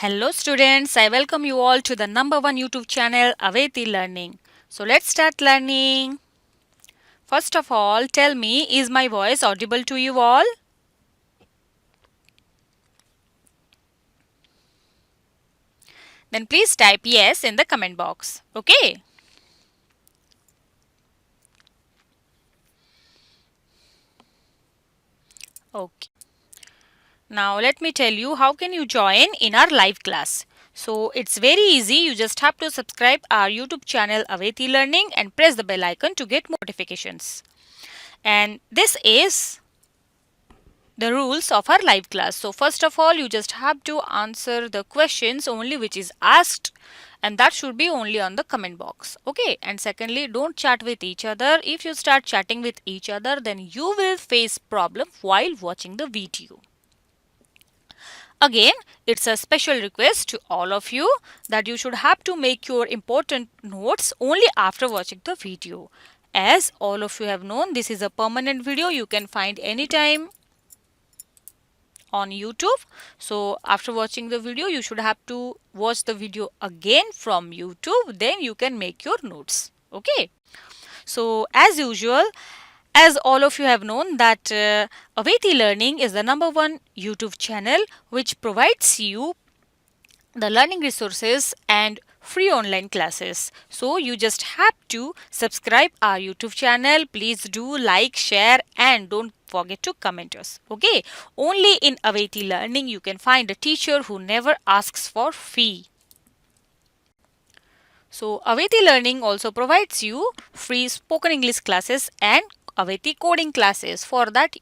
Hello students, I welcome you all to the number one YouTube channel Aveti Learning. So let's start learning. First of all, tell me, is my voice audible to you all? Then please type yes in the comment box. Okay. Okay. Now let me tell you how can you join in our live class. So it's very easy. You just have to subscribe our YouTube channel Aveti Learning and press the bell icon to get notifications. And this is the rules of our live class. So first of all, you just have to answer the questions only which is asked, and that should be only on the comment box. Okay. And secondly, don't chat with each other. If you start chatting with each other, then you will face problem while watching the video. Again, it's a special request to all of you that you should have to make your important notes only after watching the video. As all of you have known, this is a permanent video you can find anytime on YouTube. So after watching the video, you should have to watch the video again from YouTube. Then you can make your notes. Okay. So as usual, as all of you have known that Aveti Learning is the number one YouTube channel which provides you the learning resources and free online classes. So you just have to subscribe our YouTube channel. Please do like, share, and don't forget to comment us. Okay. Only in Aveti Learning you can find a teacher who never asks for fee. So Aveti Learning also provides you free spoken English classes and Aveti coding classes. For that,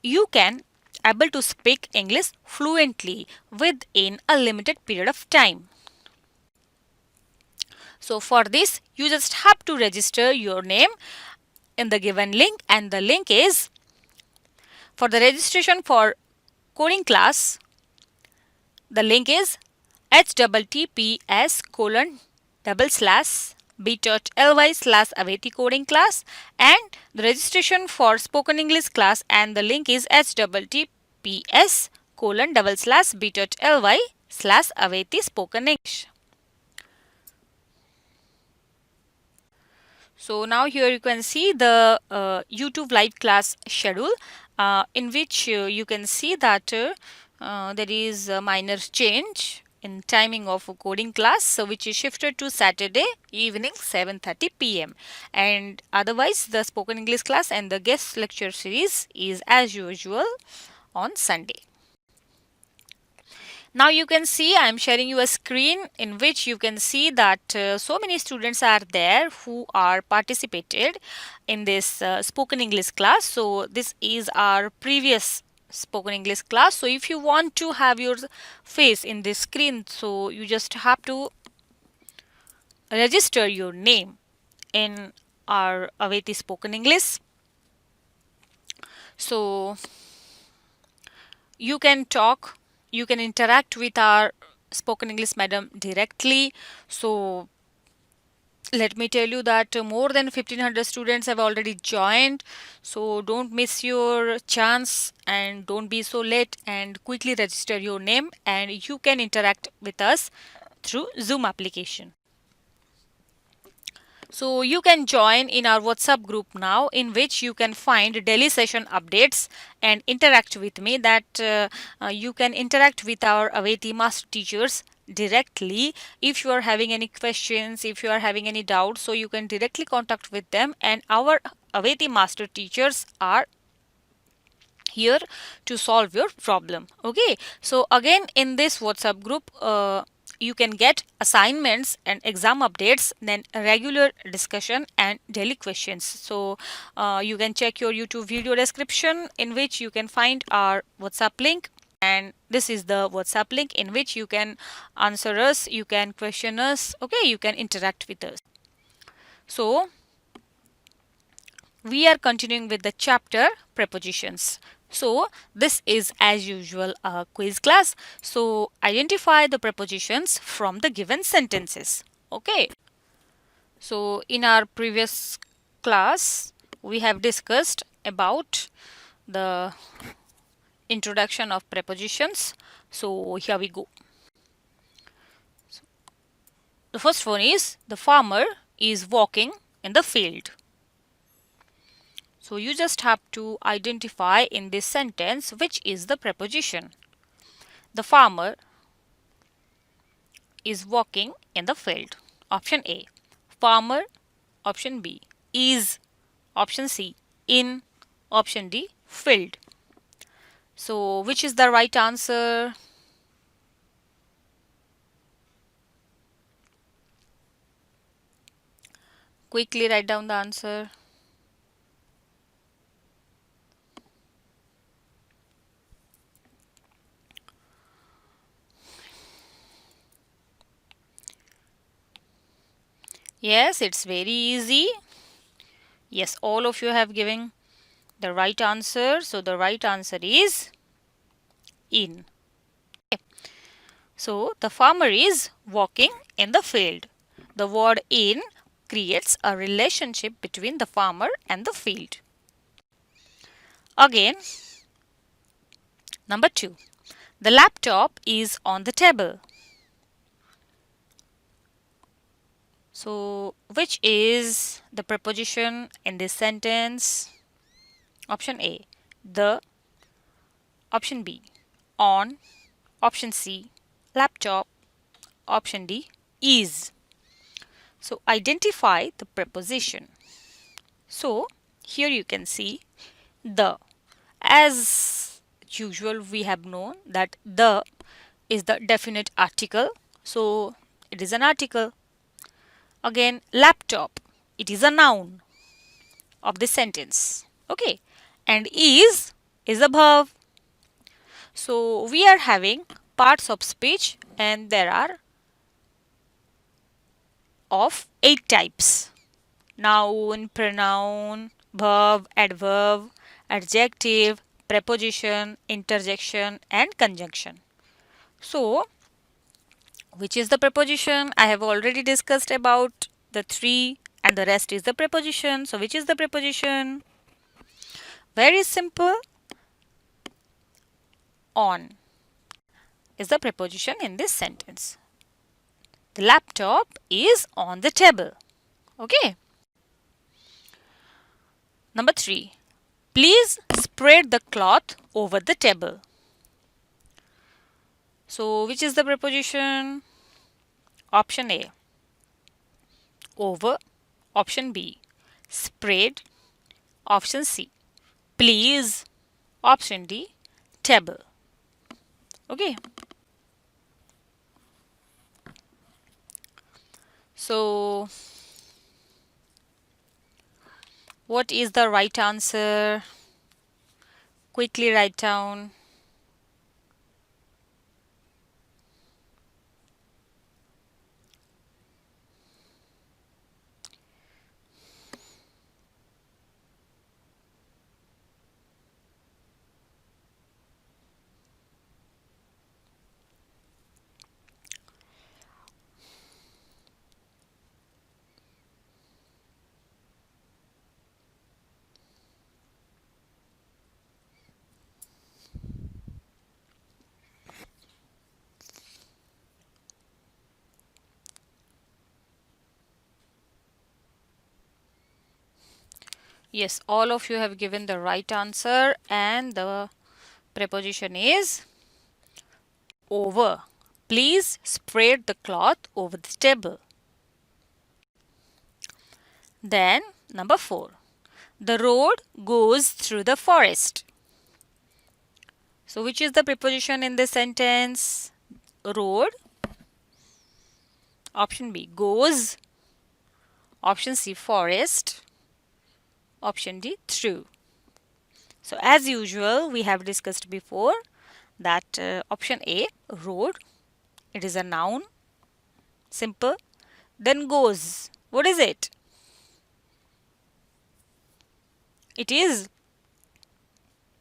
you can able to speak English fluently within a limited period of time. So for this, you just have to register your name in the given link, and the link is for the registration for coding class. The link is https://bit.ly/Aveti coding class, and the registration for spoken English class, and the link is https://bit.ly/Aveti spoken English. So now here you can see the YouTube live class schedule in which you can see that there is a minor change in timing of a coding class, so which is shifted to Saturday evening 7:30 p.m. and otherwise the spoken English class and the guest lecture series is as usual on Sunday. Now you can see I am sharing you a screen in which you can see that so many students are there who are participated in this spoken English class. So this is our previous spoken English class. So if you want to have your face in this screen, so you just have to register your name in our Aveti spoken English. So you can talk, you can interact with our spoken English madam directly. So let me tell you that more than 1500 students have already joined. So don't miss your chance and don't be so late, and quickly register your name and you can interact with us through Zoom application. So you can join in our WhatsApp group now, in which you can find daily session updates and interact with me. That you can interact with our Aveti master teachers directly. If you are having any questions, if you are having any doubts, so you can directly contact with them, and our Aveti master teachers are here to solve your problem. Okay. So again, in this WhatsApp group, you can get assignments and exam updates, then regular discussion and daily questions. So you can check your YouTube video description, in which you can find our WhatsApp link, and this is the WhatsApp link in which you can answer us, you can question us. Okay, you can interact with us. So we are continuing with the chapter prepositions. So this is as usual a quiz class. So identify the prepositions from the given sentences. Okay. So in our previous class, we have discussed about the introduction of prepositions. So here we go. The first one is the farmer is walking in the field. So you just have to identify in this sentence which is the preposition. The farmer is walking in the field. Option A. Farmer. Option B. Is. Option C. In. Option D. Field. So which is the right answer? Quickly write down the answer. Yes, it's very easy. Yes, all of you have given the right answer. So the right answer is in. Okay. So the farmer is walking in the field. The word in creates a relationship between the farmer and the field. Again, number 2. The laptop is on the table. So which is the preposition in this sentence? Option A. The. Option B. On. Option C. Laptop. Option D. Is. So identify the preposition. So here you can see the. As usual, we have known that the is the definite article. So it is an article. Again, laptop. It is a noun of the sentence. Okay. And is a verb. So we are having parts of speech and there are of 8 types. Noun, pronoun, verb, adverb, adjective, preposition, interjection and conjunction. So which is the preposition? I have already discussed about the 3 and the rest is the preposition. So which is the preposition? Very simple. On is the preposition in this sentence. The laptop is on the table. Okay. Number 3. Please spread the cloth over the table. So which is the preposition? Option A. Over. Option B. Spread. Option C. Please. Option D. Table. Okay. So what is the right answer? Quickly write down. Yes, all of you have given the right answer and the preposition is over. Please spread the cloth over the table. Then number 4. The road goes through the forest. So which is the preposition in this sentence? Road. Option B. Goes. Option C. Forest. Option D. Through. So as usual, we have discussed before that option A. Road. It is a noun. Simple. Then goes. What is it? It is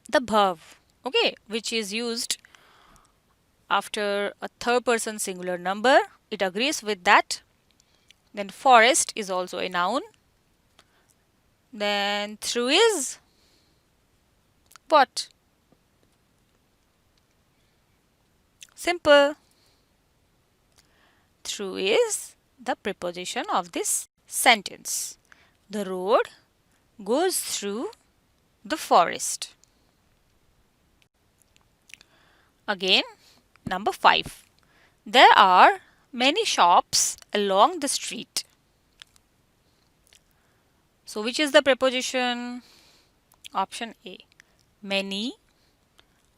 the verb, okay, which is used after a third person singular number. It agrees with that. Then forest is also a noun. Then through is what? Simple. Through is the preposition of this sentence. The road goes through the forest. Again, number 5. There are many shops along the street. So, which is the preposition? Option A, many.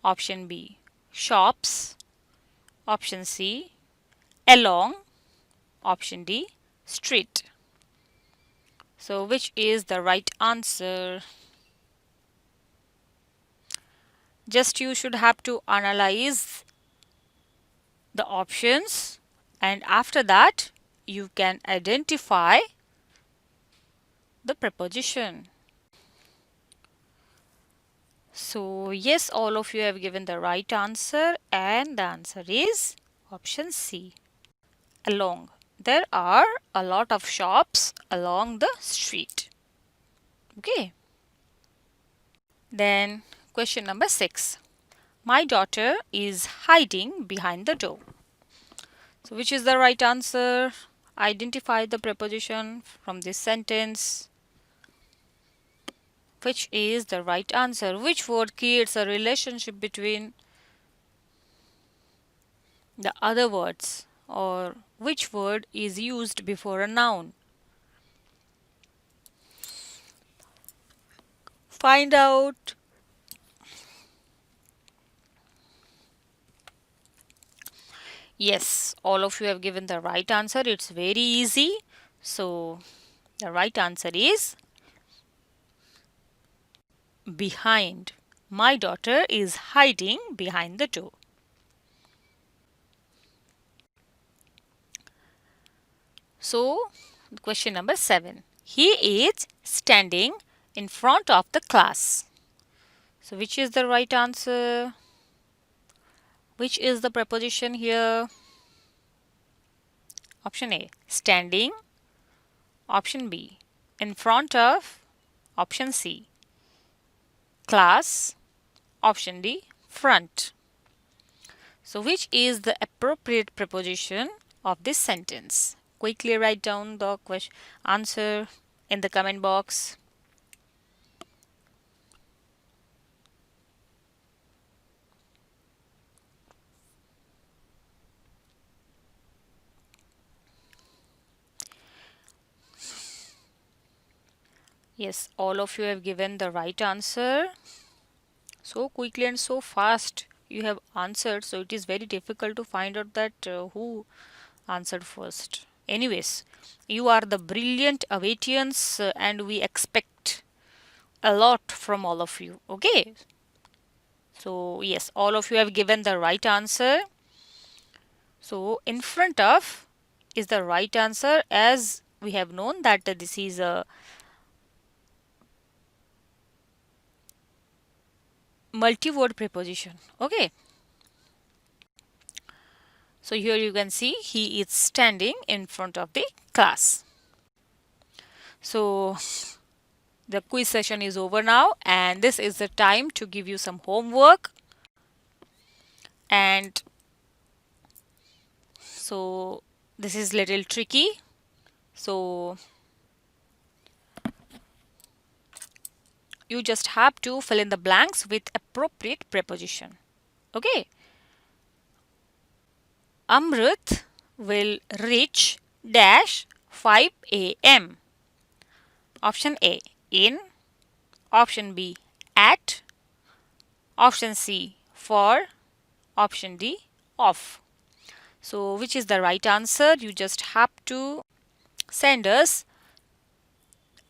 Option B, shops. Option C, along. Option D, street. So, which is the right answer? Just you should have to analyze the options, and after that you can identify the preposition. So yes, all of you have given the right answer, and the answer is option C, along. There are a lot of shops along the street. Okay. Then question number 6. My daughter is hiding behind the door. So which is the right answer? Identify the preposition from this sentence. Which is the right answer? Which word creates a relationship between the other words, or which word is used before a noun? Find out. Yes, all of you have given the right answer. It's very easy. So the right answer is behind. My daughter is hiding behind the door. So, question number 7. He is standing in front of the class. So, which is the right answer? Which is the preposition here? Option A, standing. Option B, in front of. Option C, class. Option D, front. So, which is the appropriate preposition of this sentence? Quickly write down the answer in the comment box. Yes, all of you have given the right answer. So quickly and so fast you have answered, so it is very difficult to find out that who answered first. Anyways, you are the brilliant Awaitians, and we expect a lot from all of you. Okay. So yes, all of you have given the right answer. So in front of is the right answer, as we have known that this is a multi-word preposition. Okay. So here you can see he is standing in front of the class. So the quiz session is over now, and this is the time to give you some homework. And so this is little tricky. So you just have to fill in the blanks with appropriate preposition. Okay. Amrit will reach dash 5 a.m. Option A, in. Option B, at. Option C, for. Option D, off. So which is the right answer? You just have to send us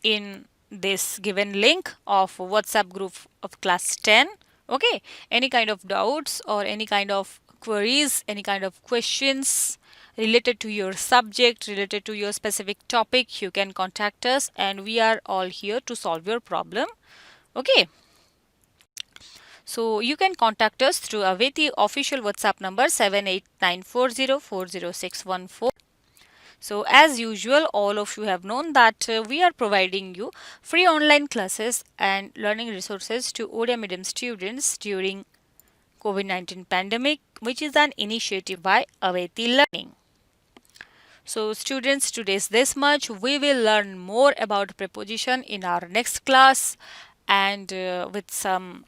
in this given link of WhatsApp group of class 10. Okay, any kind of doubts or any kind of queries, any kind of questions related to your subject, related to your specific topic, you can contact us, and we are all here to solve your problem. Okay. So you can contact us through Awaiti official WhatsApp number 7894040614. So as usual, all of you have known that we are providing you free online classes and learning resources to Odia medium students during COVID-19 pandemic, which is an initiative by Awaiti Learning. So students, today's this much. We will learn more about preposition in our next class, and with some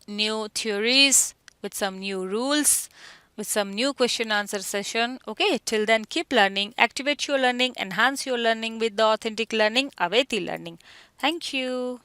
new theories, with some new rules, with some new question answer session. Okay, till then keep learning, activate your learning, enhance your learning with the authentic learning, Aveti learning. Thank you.